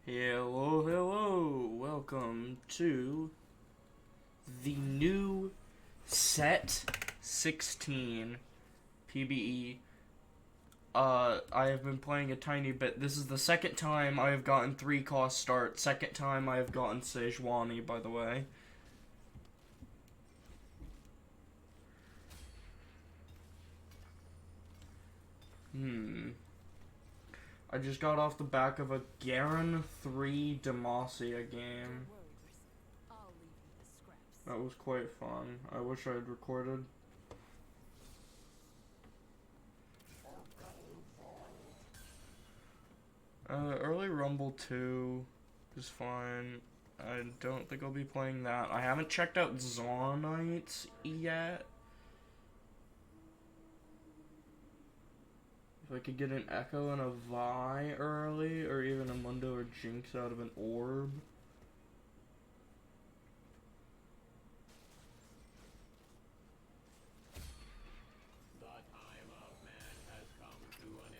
Hello, hello, welcome to the new Set 16 PBE. I have been playing a tiny bit. This is the second time I have gotten 3-cost start. Second time I have gotten Sejuani, by the way. I just got off the back of a Garen 3 Demacia game. That was quite fun. I wish I had recorded. Early Rumble 2 is fine. I don't think I'll be playing that. I haven't checked out Zonite yet. If I could get an Echo and a Vi early, or even a Mundo or Jinx out of an Orb.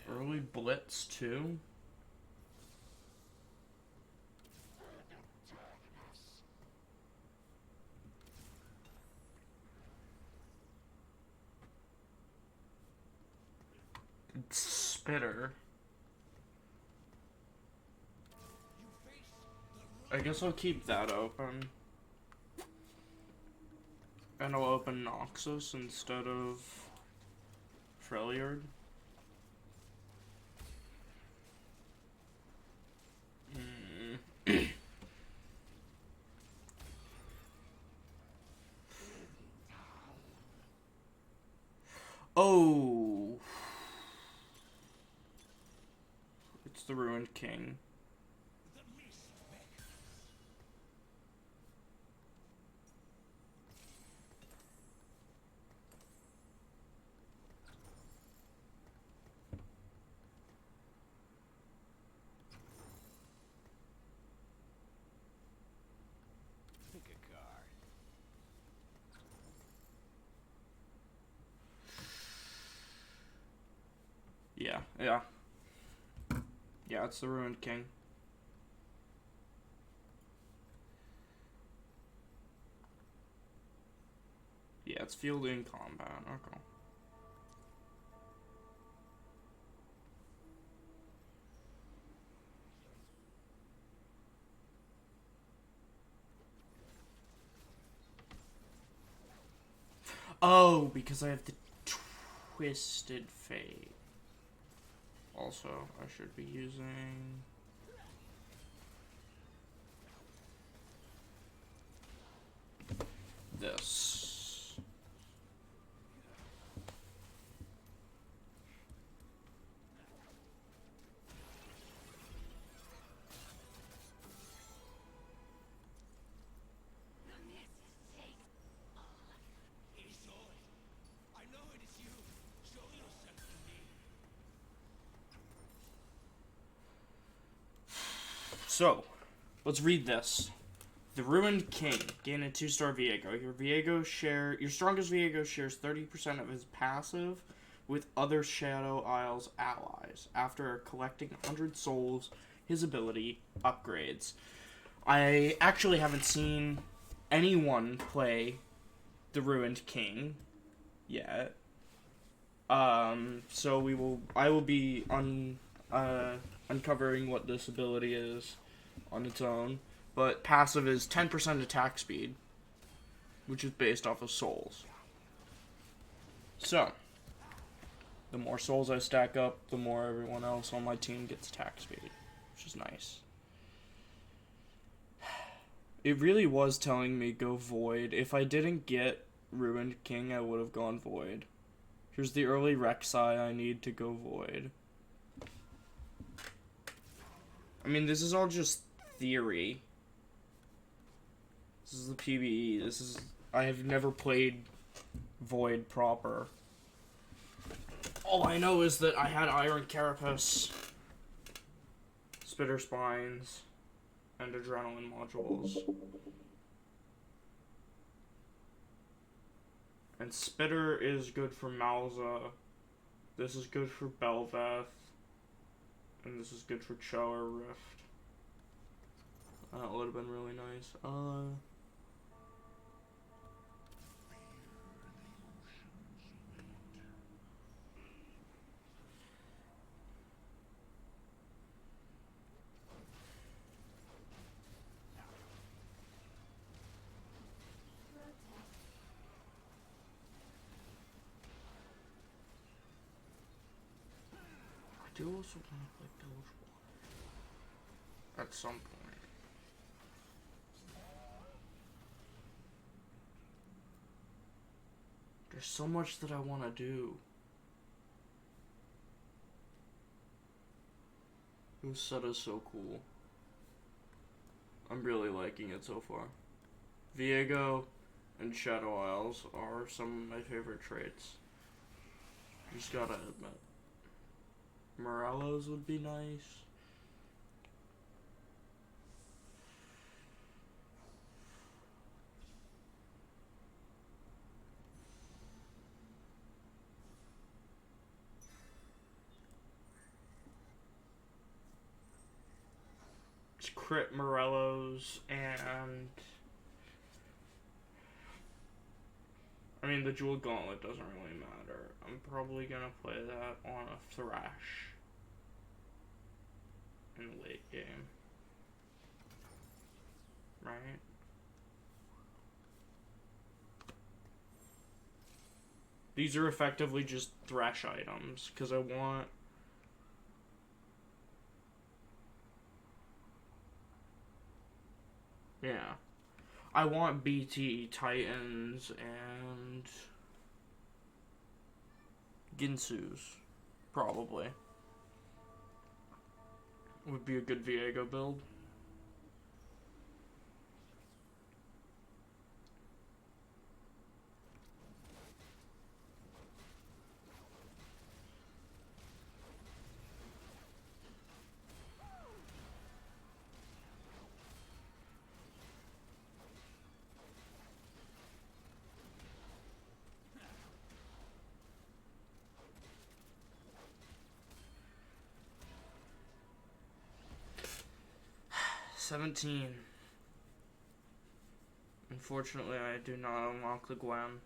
Early Blitz too. Spitter. I guess I'll keep that open. And I'll open Noxus instead of Freljord. Oh! It's the Ruined King. Pick a card. Yeah. Yeah, it's the Ruined King. Yeah, it's fielding combat. Okay. Oh, because I have the Twisted Fate. Also, I should be using... this. So, let's read this. The Ruined King. Gain a 2-star Viego. Your strongest Viego shares 30% of his passive with other Shadow Isles allies. After collecting 100 souls, his ability upgrades. I actually haven't seen anyone play the Ruined King yet. So I will be uncovering what this ability is on its own. But passive is 10% attack speed, which is based off of souls. So, the more souls I stack up, the more everyone else on my team gets attack speed, which is nice. It really was telling me go Void. If I didn't get Ruined King, I would have gone Void. Here's the early Rek'Sai I need to go Void. I mean, this is all just theory. This is the PBE. I have never played Void proper. All I know is that I had Iron Carapace, Spitter Spines, and Adrenaline modules. And Spitter is good for Malza. This is good for Bel'Veth. And this is good for Cho or Rift. That would have been really nice. I do also want to play Bilgewater at some point. There's so much that I want to do. This set is so cool. I'm really liking it so far. Viego and Shadow Isles are some of my favorite traits. Just gotta admit. Morello's would be nice. It's crit Morello's and I mean the Jewel Gauntlet doesn't really matter. I'm probably gonna play that on a Thrash in the late game. Right? These are effectively just Thrash items, because I want... Yeah. I want BT, Titans, and... Ginsu's. Probably. Would be a good Viego build. $17. Unfortunately, I do not unlock the Gwen.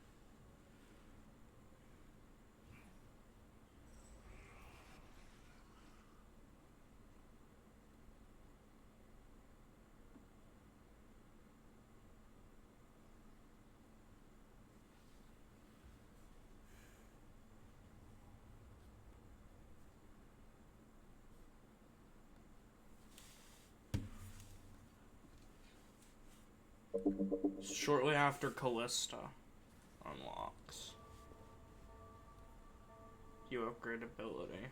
Shortly after Callista unlocks, you upgrade ability.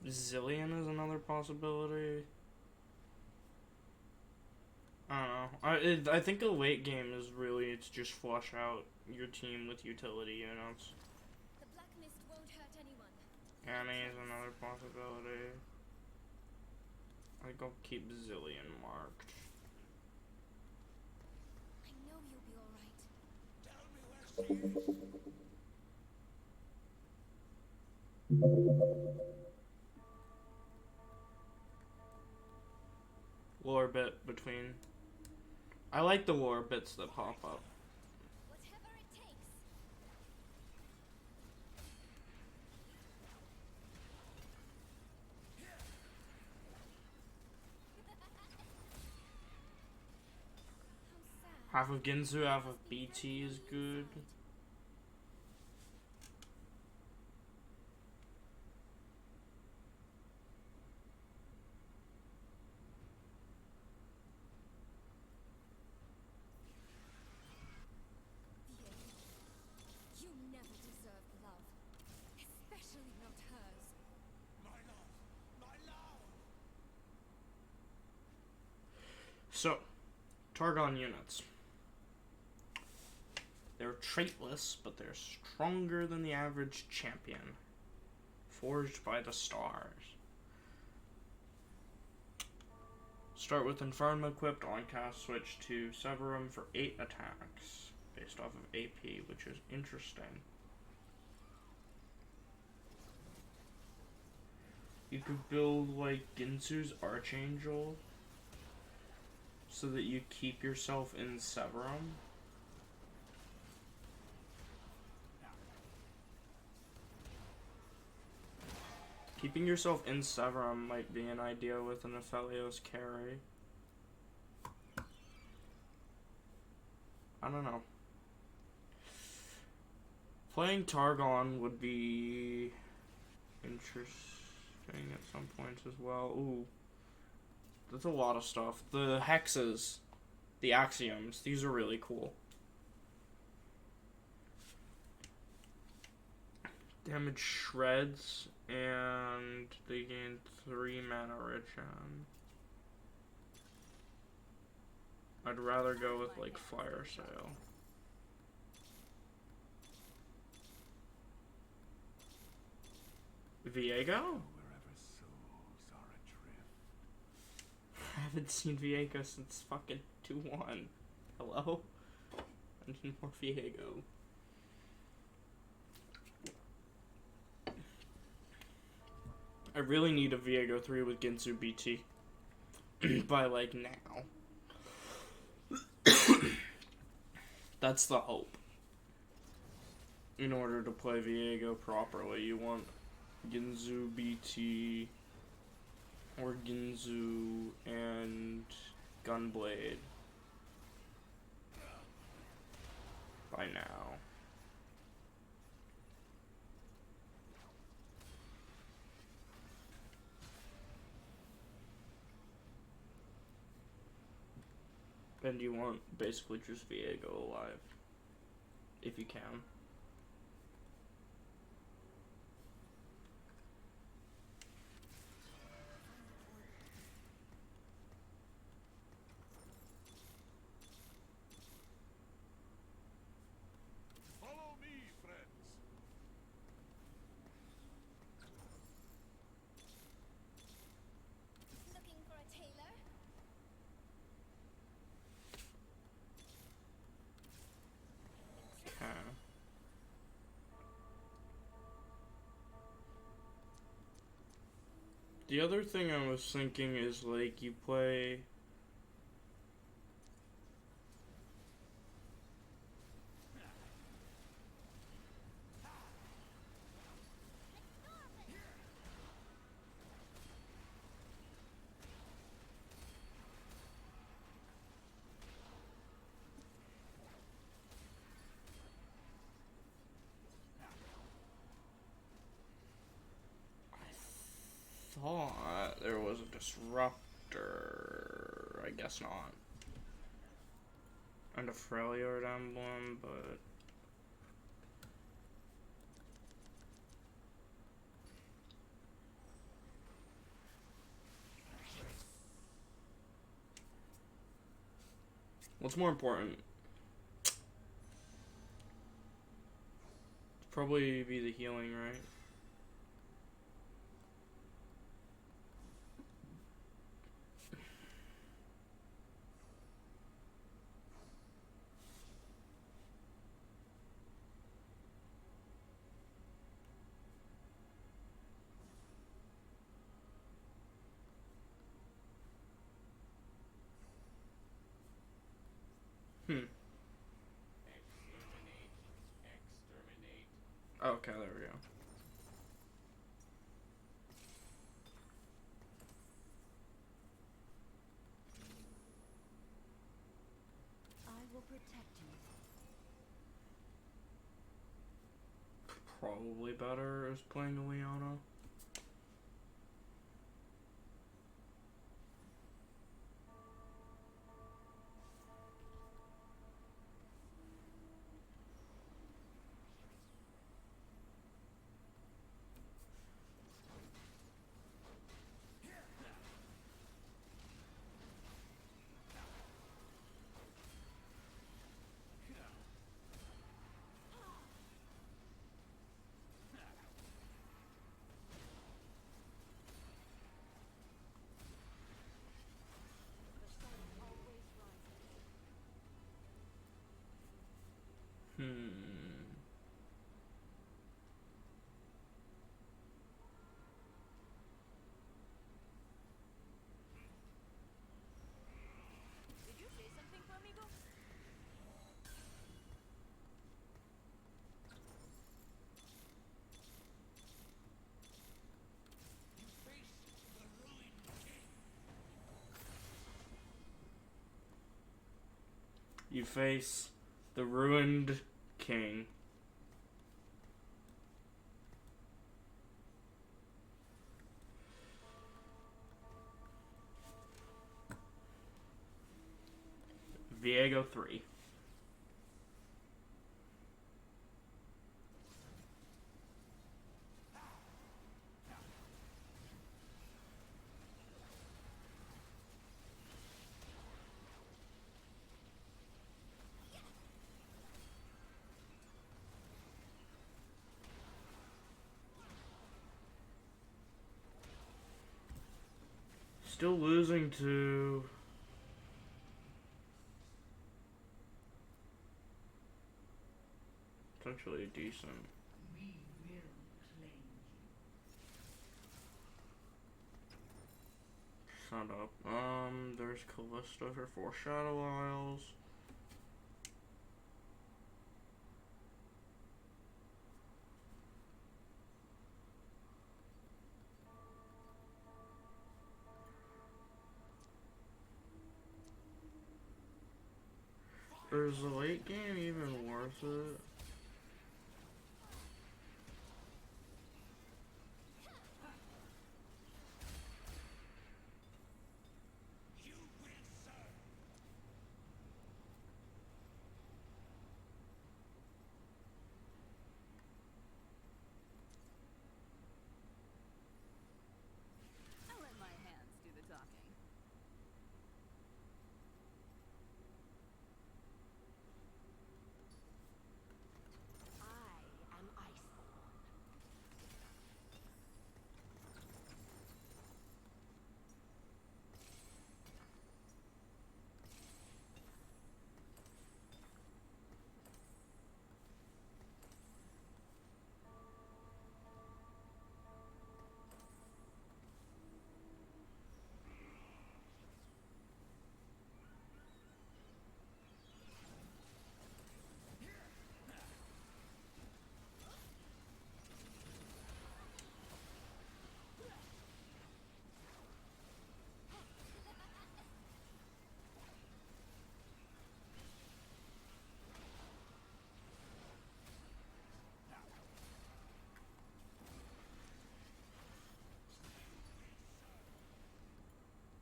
Zillion is another possibility. I don't know. I think a late game is really to just flush out your team with utility units. The black mist won't hurt anyone. Annie is another possibility. I think I'll keep Zillion marked. I know you'll be alright. Lore bit between. I like the lore bits that pop up. Whatever it takes. How sad. Half of Ginsu, half of BT is good. You never deserved love. Especially not hers. My love! My love! So, Targon units. They're traitless, but they're stronger than the average champion. Forged by the stars. Start with Inferno equipped, on cast switch to Severum for 8 attacks, based off of AP, which is interesting. You could build like Ginsu's Archangel so that you keep yourself in Severum. Keeping yourself in Severum might be an idea with an Aphelios carry. I don't know. Playing Targon would be interesting at some points as well. Ooh. That's a lot of stuff. The hexes, the axioms, these are really cool. Damage shreds, and they gain 3 mana regen. I'd rather go with like Fire Sale. Viego? I haven't seen Viego since fucking 2-1. Hello? I need more Viego. I really need a Viego 3 with Ginsu BT by like now. That's the hope. In order to play Viego properly, you want Ginsu BT or Ginsu and Gunblade by now. And you want basically just Viego alive, if you can. Follow me, friends. Looking for a tailor? Okay. The other thing I was thinking is like you play thought there was a disruptor. I guess not. And a Freljord emblem, but what's more important? Probably be the healing, right? Exterminate. Exterminate. Okay, there we go. I will protect you. Probably better is playing a Leona. You face the Ruined King. Viego 3. Still losing to... potentially decent. Shut up. There's Callista for 4 Shadow Isles. Is the late game even worth it? I'll let my hands do the talking. I am Iceborn.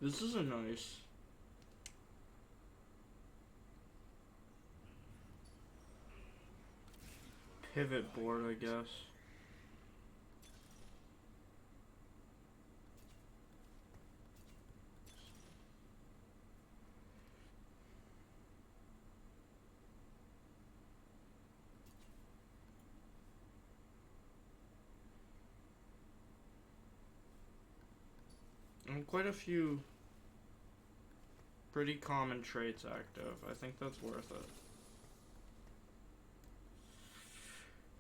This is a nice... pivot board, I guess. And quite a few pretty common traits active. I think that's worth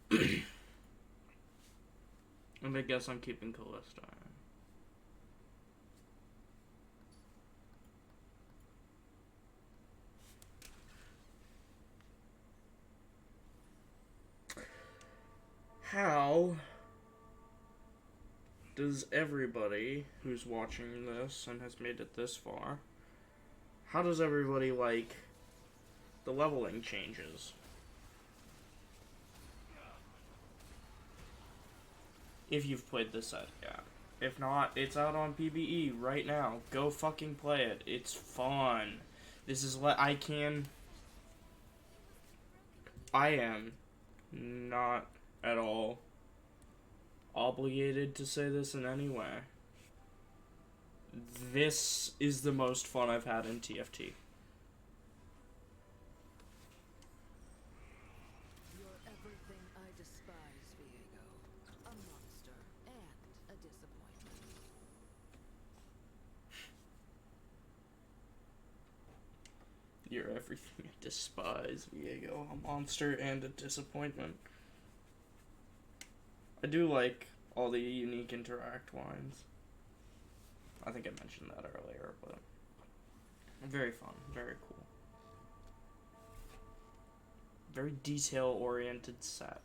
it. And I guess I'm keeping Callista. How does everybody who's watching this and has made it this far, how does everybody like the leveling changes? If you've played this set, yeah. If not, it's out on PBE right now. Go fucking play it. It's fun. This is what I am not at all obligated to say this in any way. This is the most fun I've had in TFT. You're everything I despise, Viego. A monster and a disappointment. You're everything I despise, Viego. A monster and a disappointment. I do like all the unique interact lines. I think I mentioned that earlier, but very fun, very cool. Very detail-oriented set.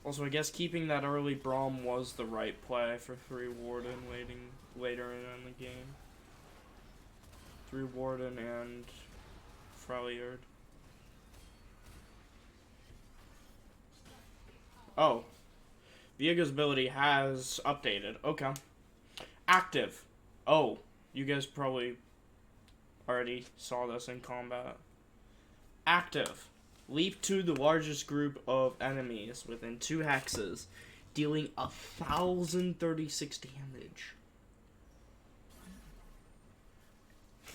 Also, I guess keeping that early Braum was the right play for 3 Warden later in the game. 3 Warden and Freljord. Oh. Viego's ability has updated. Okay. Active. Oh. You guys probably already saw this in combat. Active. Leap to the largest group of enemies within 2 hexes, dealing 1,036 damage.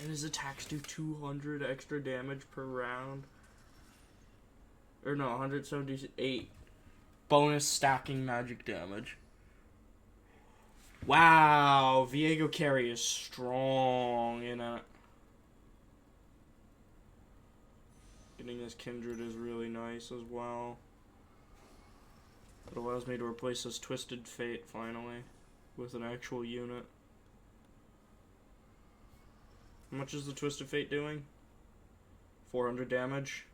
And his attacks do 200 extra damage per round. Or no, 178 bonus stacking magic damage. Wow, Viego carry is strong in it. Getting this Kindred is really nice as well. It allows me to replace this Twisted Fate finally with an actual unit. How much is the Twisted Fate doing? 400 damage.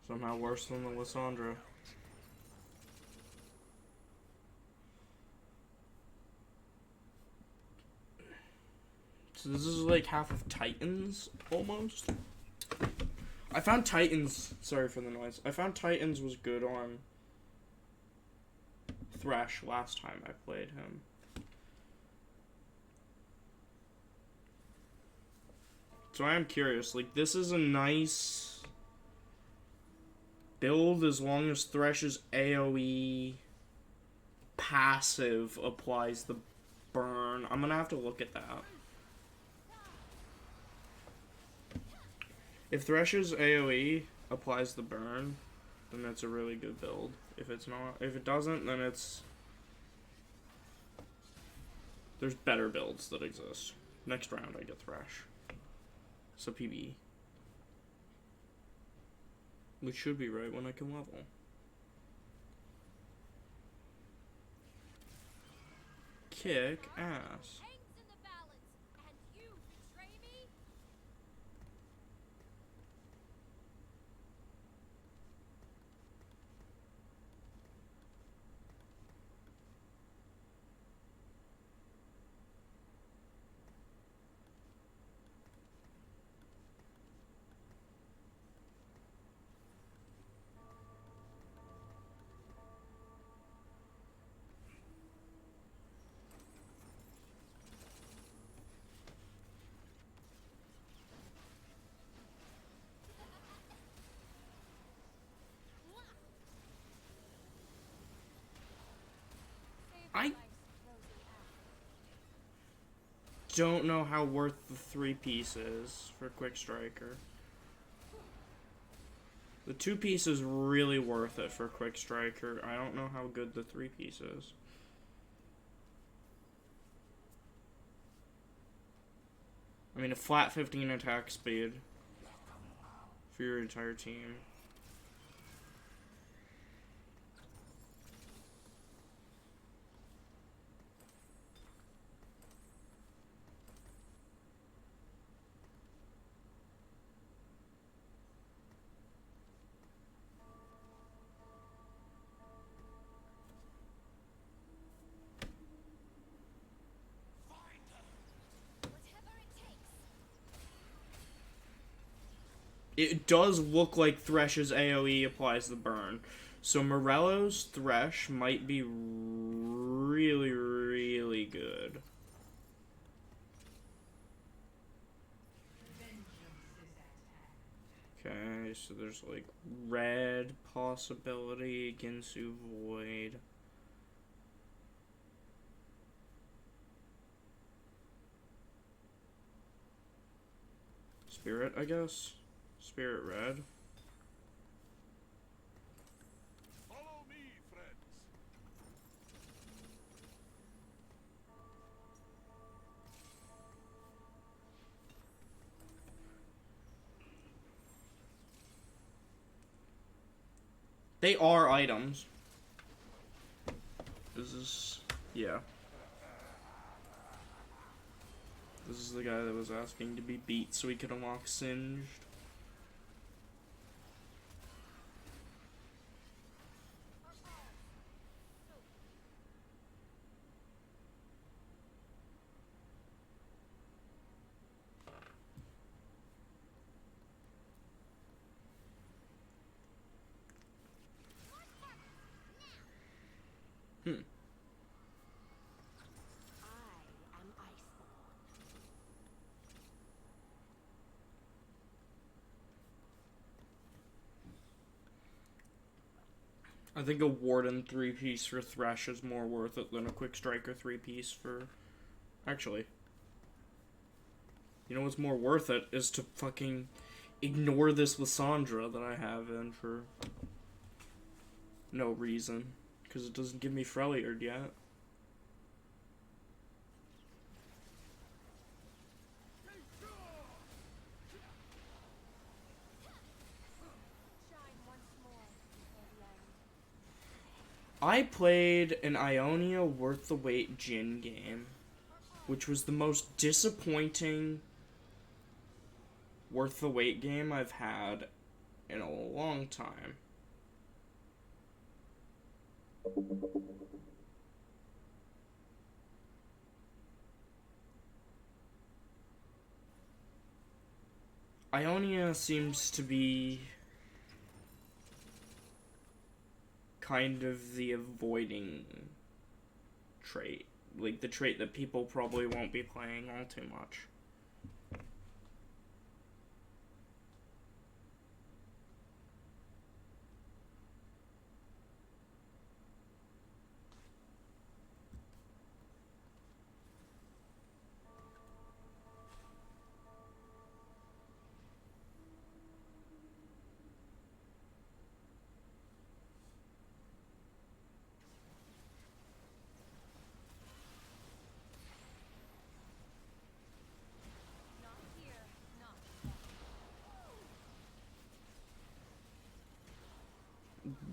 Somehow worse than the Lysandra. So this is like half of Titans, almost. I found Titans, sorry for the noise, I found Titans was good on Thresh last time I played him. So I am curious, like, this is a nice build as long as Thresh's AoE passive applies the burn. I'm gonna have to look at that. If Thresh's AoE applies the burn, then that's a really good build. If it's not, if it doesn't, then there's better builds that exist. Next round I get Thresh. So PBE. Which should be right when I can level. Kick ass. I don't know how worth the 3-piece is for Quick Striker. The 2-piece is really worth it for Quick Striker. I don't know how good the 3-piece is. I mean, a flat 15 attack speed for your entire team. It does look like Thresh's AoE applies the burn. So Morello's Thresh might be really, really good. Okay, so there's like red possibility, Ginsu Void. Spirit, I guess. Spirit red. Follow me, friends. They are items. This is, yeah. This is the guy that was asking to be beat so he could unlock Singed. I think a Warden 3-piece for Thresh is more worth it than a Quick Striker 3-piece for... Actually. You know what's more worth it is to fucking ignore this Lissandra that I have in for no reason. Because it doesn't give me Freljord yet. Shine once more before the end. I played an Ionia worth the wait Jhin game, which was the most disappointing worth the wait game I've had in a long time. Ionia seems to be kind of the avoiding trait. Like, the trait that people probably won't be playing all too much. Not here, not there.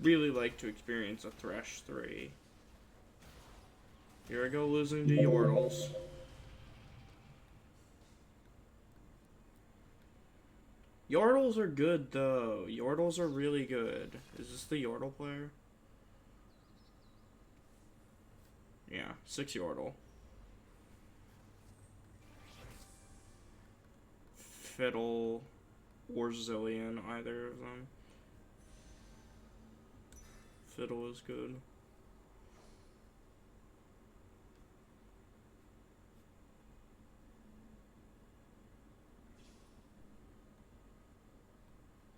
Really like to experience a Thresh 3. Here I go losing to Yordles. Yordles are good though. Yordles are really good. Is this the Yordle player? Yeah, 6 Yordle. Fiddle or Zillion, either of them. Fiddle is good.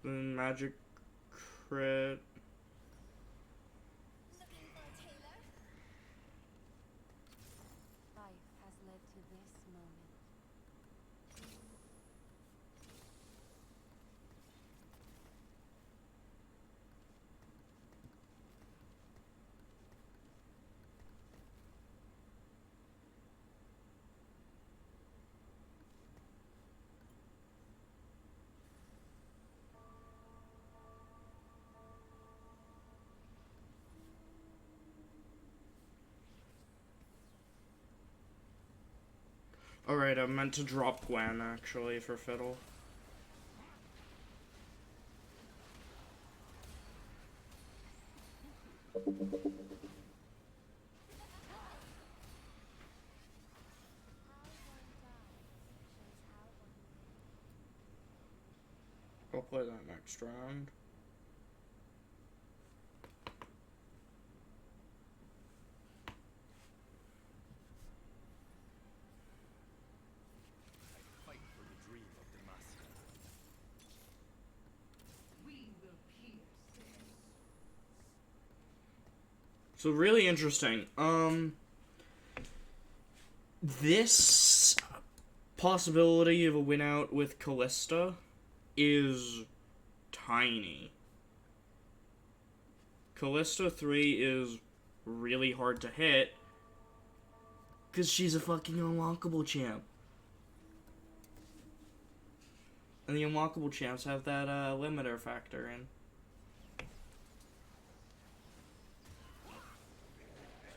Then Magic Crit. Looking for a tailor? Life has led to this moment. Alright, I meant to drop Gwen actually for Fiddle. I'll play that next round. Fight for the dream of the master. We will pierce this. So really interesting. This possibility of a win out with Callista is tiny. Callista 3 is really hard to hit because she's a fucking unlockable champ. And the unlockable champs have that limiter factor in.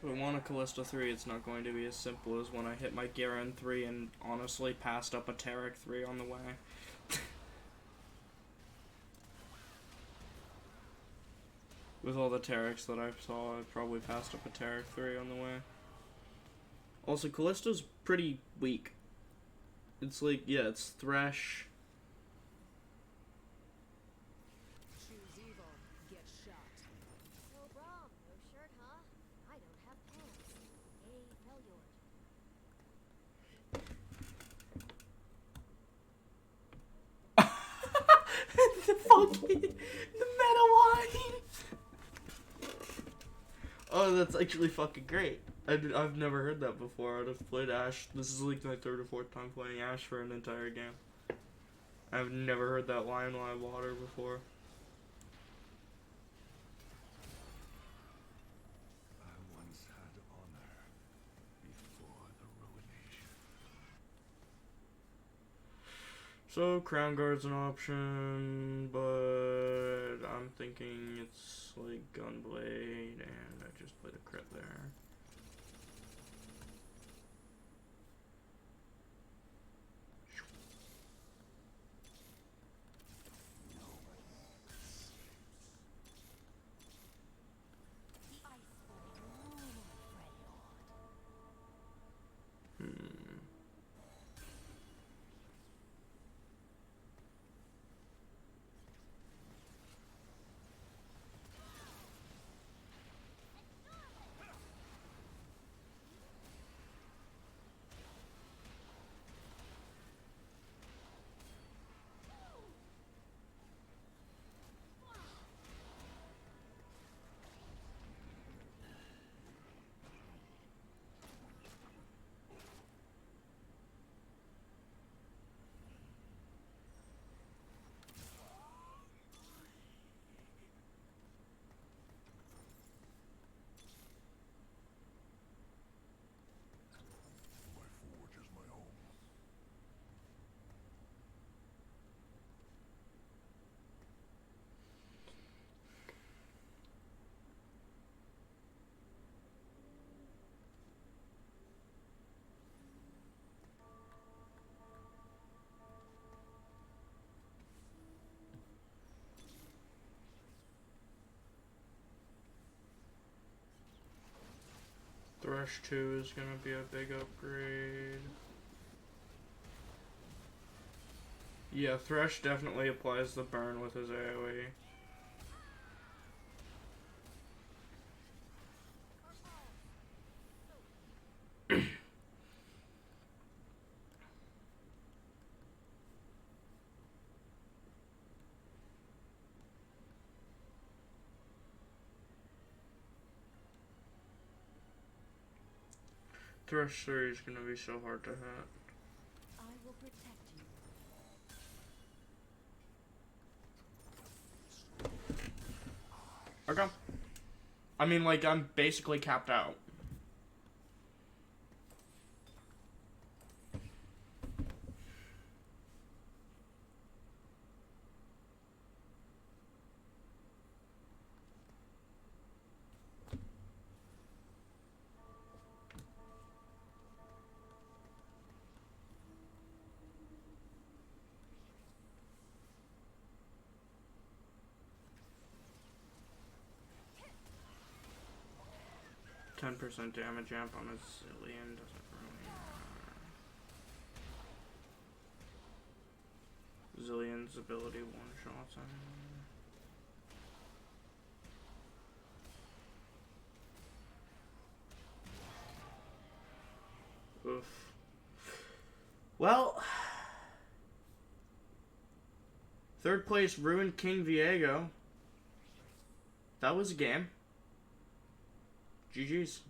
So we want a Callista 3, it's not going to be as simple as when I hit my Garen 3 and honestly passed up a Tarek 3 on the way. With all the Tareks that I saw, I probably passed up a Tarek 3 on the way. Also, Callista's pretty weak. It's like, yeah, it's Thresh. Choose evil, get shot. No bra, no shirt, huh? I don't have pants. Hey, Freljord. The fucking... the meta line! Oh, that's actually fucking great. I've never heard that before. I've played Ash. This is like my third or fourth time playing Ash for an entire game. I've never heard that line while I water before. I once had honor before the ruination. So, Crown Guard's an option, but I'm thinking it's like Gunblade, and I just played a crit there. My forge is my home. Thresh 2 is gonna be a big upgrade. Yeah, Thresh definitely applies the burn with his AoE. Thresh 3 is gonna be so hard to hit. I will protect you. Okay. I mean, like, I'm basically capped out. %10 damage amp on a Zillion doesn't really matter. Zillion's ability one-shots him. Oof. Well, third place, Ruined King Viego. That was a game. GG's.